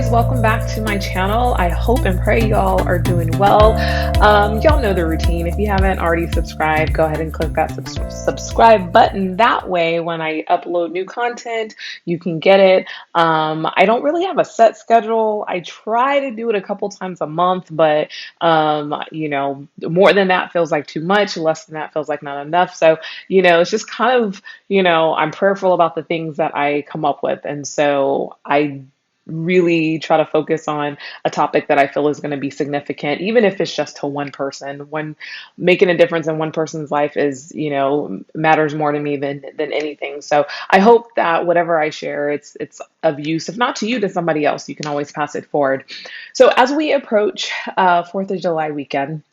guys, welcome back to my channel. I hope and pray y'all are doing well. Y'all know the routine. If you haven't already subscribed, go ahead and click that subscribe button. That way, when I upload new content, you can get it. I don't really have a set schedule. I try to do it a couple times a month, but more than that feels like too much, less than that feels like not enough. So, it's just kind of, I'm prayerful about the things that I come up with. And so I really try to focus on a topic that I feel is going to be significant, even if it's just to one person. When making a difference in one person's life is, matters more to me than anything. So I hope that whatever I share, it's of use. If not to you, to somebody else, you can always pass it forward. So as we approach 4th of July weekend,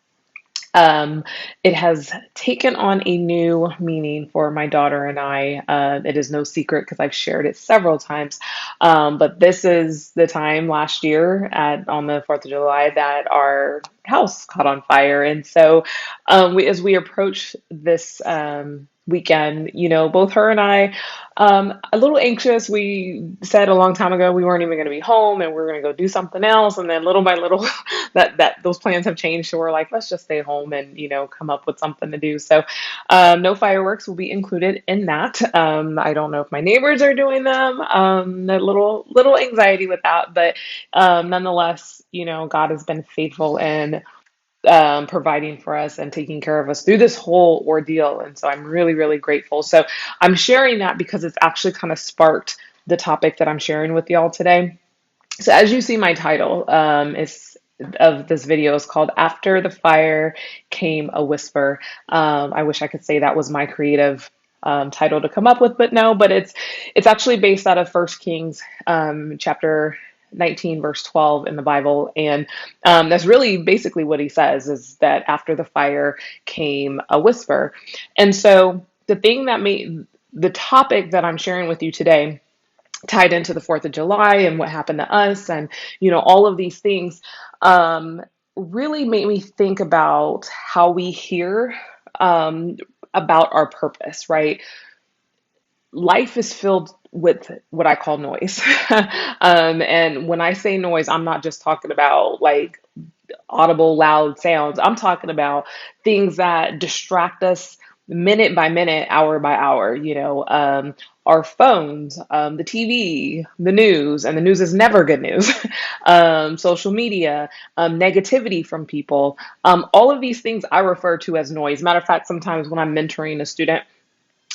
um, it has taken on a new meaning for my daughter and I. It is no secret because I've shared it several times. But this is the time last year on the 4th of July that our house caught on fire. And so as we approach this weekend, both her and I, a little anxious. We said a long time ago we weren't even going to be home and we are going to go do something else. And then little by little, that those plans have changed. So we're like, let's just stay home and come up with something to do. So no fireworks will be included in that. I don't know if my neighbors are doing them. A little anxiety with that, but nonetheless, God has been faithful and providing for us and taking care of us through this whole ordeal. And so I'm really, really grateful. So I'm sharing that because it's actually kind of sparked the topic that I'm sharing with y'all today. So as you see, my title of this video is called "After the Fire Came a Whisper." I wish I could say that was my creative title to come up with, but no. But it's actually based out of First Kings chapter 19 verse 12 in the Bible, and that's really basically what he says is that after the fire came a whisper. And so the thing that made the topic that I'm sharing with you today tied into the 4th of July and what happened to us and, all of these things um, really made me think about how we hear um, about our purpose, right? Life is filled with what I call noise. And when I say noise, I'm not just talking about like audible, loud sounds. I'm talking about things that distract us minute by minute, hour by hour, our phones, the TV, the news, and the news is never good news, social media, negativity from people. All of these things I refer to as noise. Matter of fact, sometimes when I'm mentoring a student,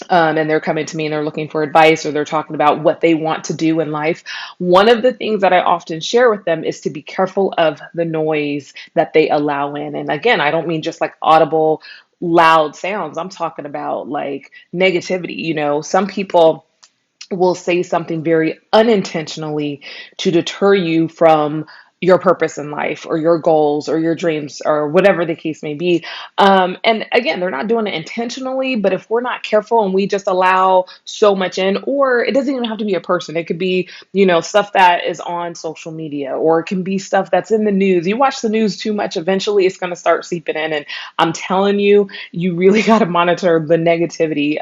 and they're coming to me and they're looking for advice or they're talking about what they want to do in life. One of the things that I often share with them is to be careful of the noise that they allow in. And again, I don't mean just like audible, loud sounds. I'm talking about like negativity. Some people will say something very unintentionally to deter you from your purpose in life or your goals or your dreams or whatever the case may be. And again, they're not doing it intentionally, but if we're not careful and we just allow so much in, or it doesn't even have to be a person, it could be, stuff that is on social media, or it can be stuff that's in the news. You watch the news too much, eventually it's going to start seeping in. And I'm telling you, you really got to monitor the negativity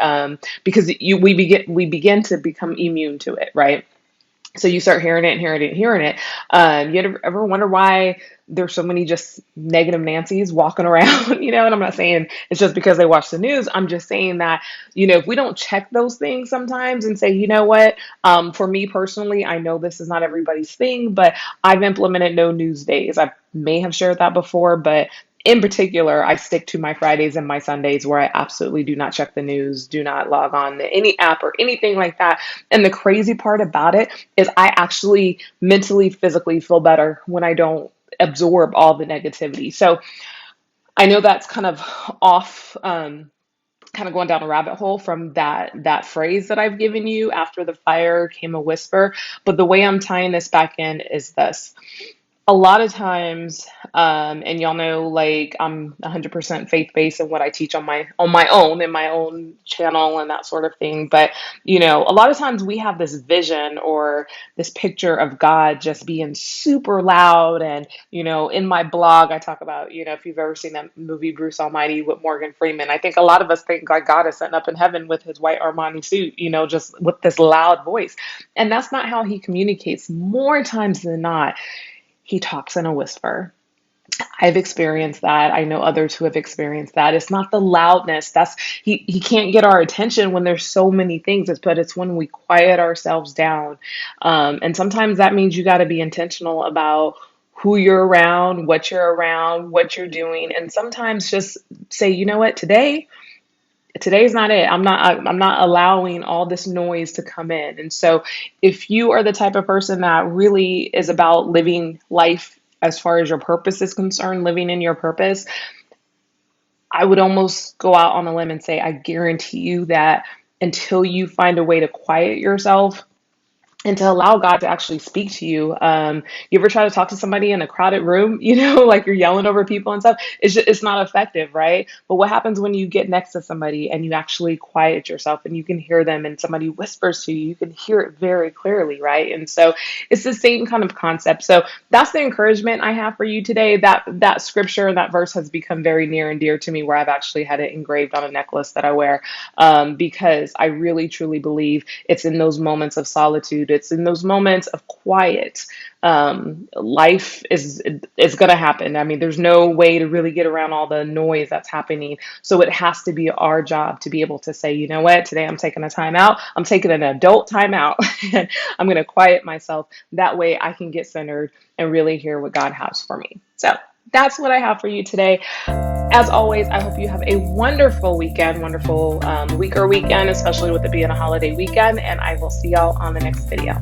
because we begin to become immune to it, right? So you start hearing it and hearing it and hearing it. You ever wonder why there's so many just negative Nancy's walking around? And I'm not saying it's just because they watch the news. I'm just saying that, if we don't check those things sometimes and say, you know what, for me personally, I know this is not everybody's thing, but I've implemented no news days. I may have shared that before, but in particular, I stick to my Fridays and my Sundays where I absolutely do not check the news, do not log on to any app or anything like that. And the crazy part about it is I actually mentally, physically feel better when I don't absorb all the negativity. So I know that's kind of off, kind of going down a rabbit hole from that phrase that I've given you. After the fire came a whisper. But the way I'm tying this back in is this. a lot of times, and y'all know, like I'm 100% faith-based in what I teach on my own in my own channel and that sort of thing. But a lot of times we have this vision or this picture of God just being super loud. And in my blog, I talk about if you've ever seen that movie Bruce Almighty with Morgan Freeman, I think a lot of us think like God is sitting up in heaven with his white Armani suit, just with this loud voice, and that's not how he communicates. More times than not, he talks in a whisper. I've experienced that. I know others who have experienced that. It's not the loudness. That's he can't get our attention when there's so many things. But it's when we quiet ourselves down. And sometimes that means you got to be intentional about who you're around, what you're doing. And sometimes just say, you know what, today's not it. I'm not allowing all this noise to come in. And so if you are the type of person that really is about living life as far as your purpose is concerned, living in your purpose, I would almost go out on a limb and say I guarantee you that until you find a way to quiet yourself and to allow God to actually speak to you. You ever try to talk to somebody in a crowded room, like you're yelling over people and stuff? It's not effective, right? But what happens when you get next to somebody and you actually quiet yourself and you can hear them and somebody whispers to you, you can hear it very clearly, right? And so it's the same kind of concept. So that's the encouragement I have for you today. That scripture and that verse has become very near and dear to me, where I've actually had it engraved on a necklace that I wear, because I really truly believe it's in those moments of solitude. It's in those moments of quiet. Life is going to happen. I mean, there's no way to really get around all the noise that's happening. So it has to be our job to be able to say, you know what, today I'm taking a time out. I'm taking an adult time out. And I'm going to quiet myself. That way I can get centered and really hear what God has for me. So that's what I have for you today. As always, I hope you have a wonderful weekend, wonderful week or weekend, especially with it being a holiday weekend. And I will see y'all on the next video.